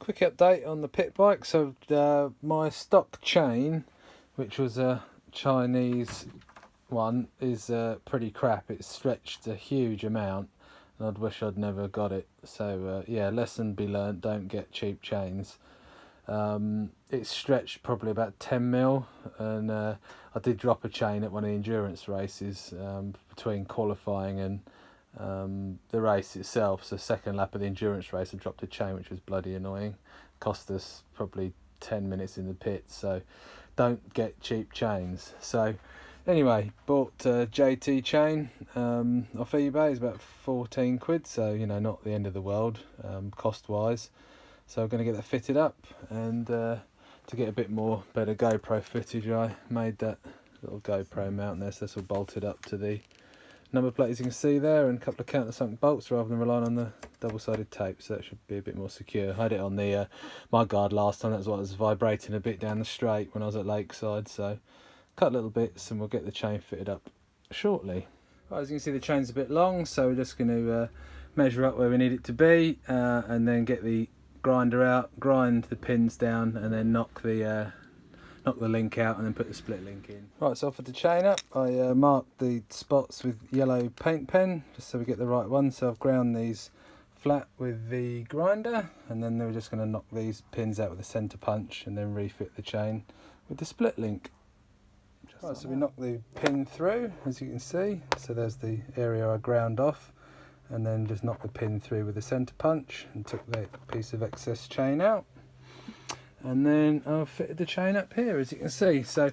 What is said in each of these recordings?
Quick update on the pit bike. So my stock chain, which was a Chinese one, is pretty crap. It's stretched a huge amount and I'd wish I'd never got it. So yeah, lesson be learnt, don't get cheap chains. It's stretched probably about 10 mil, and I did drop a chain at one of the endurance races between qualifying and the race itself. So second lap of the endurance race I dropped a chain, which was bloody annoying. Cost us probably 10 minutes in the pit. So don't get cheap chains. So anyway, bought a JT chain off eBay. It's about 14 quid, so you know, not the end of the world cost wise. So I'm going to get that fitted up, and to get a bit more better GoPro footage, I made that little GoPro mount there, so that's all bolted up to the number plate, as you can see there, and a couple of countersunk bolts rather than relying on the double-sided tape, so that should be a bit more secure. I had it on the my guard last time. That's what was vibrating a bit down the straight when I was at Lakeside, so cut little bits and we'll get the chain fitted up shortly. Right, as you can see, the chain's a bit long, so we're just going to measure up where we need it to be, and then get the grinder out, grind the pins down, and then knock the link out, and then put the split link in. Right, so for the chain up, I marked the spots with yellow paint pen just so we get the right one. So I've ground these flat with the grinder, and then we're just going to knock these pins out with a centre punch and then refit the chain with the split link. Right, so we knocked the pin through, as you can see. So there's the area I ground off, and then just knocked the pin through with a centre punch and took that piece of excess chain out. And then I've fitted the chain up here, as you can see. So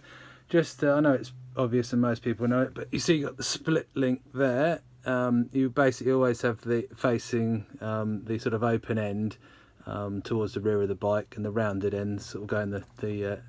just, I know it's obvious and most people know it, but you see you got the split link there. You basically always have the facing the sort of open end towards the rear of the bike, and the rounded end sort of going the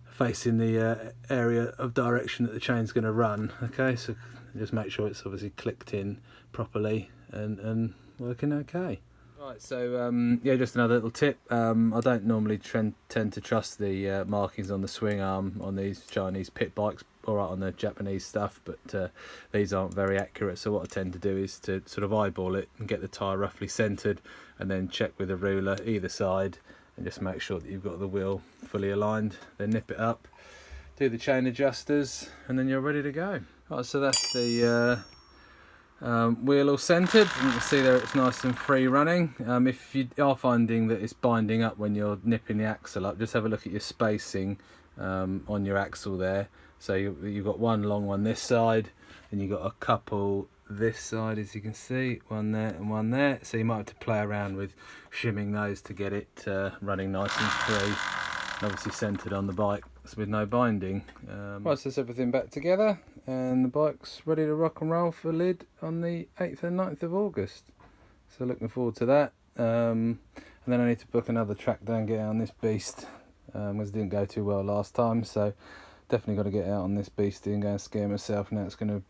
facing the area of direction that the chain's going to run. Okay, so just make sure it's obviously clicked in properly and working okay. Right, so yeah, just another little tip. I don't normally tend to trust the markings on the swing arm on these Chinese pit bikes, all right on the Japanese stuff, but these aren't very accurate. So what I tend to do is to sort of eyeball it and get the tyre roughly centred, and then check with a ruler either side and just make sure that you've got the wheel fully aligned. Then nip it up, do the chain adjusters, and then you're ready to go. Right, so that's the wheel all centred. You can see there it's nice and free running. If you are finding that it's binding up when you're nipping the axle up, just have a look at your spacing on your axle there. So you've got one long one this side, and you've got a couple this side, as you can see, one there and one there. So you might have to play around with shimming those to get it running nice and free, and obviously centred on the bike with no binding. Right, so that's everything back together, and the bike's ready to rock and roll for Lid on the 8th and 9th of August. So looking forward to that. And then I need to book another track down, get out on this beast, because it didn't go too well last time. So definitely got to get out on this beastie and go and scare myself. Now it's going to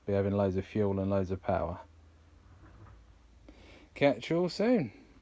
be having loads of fuel and loads of power. Catch you all soon.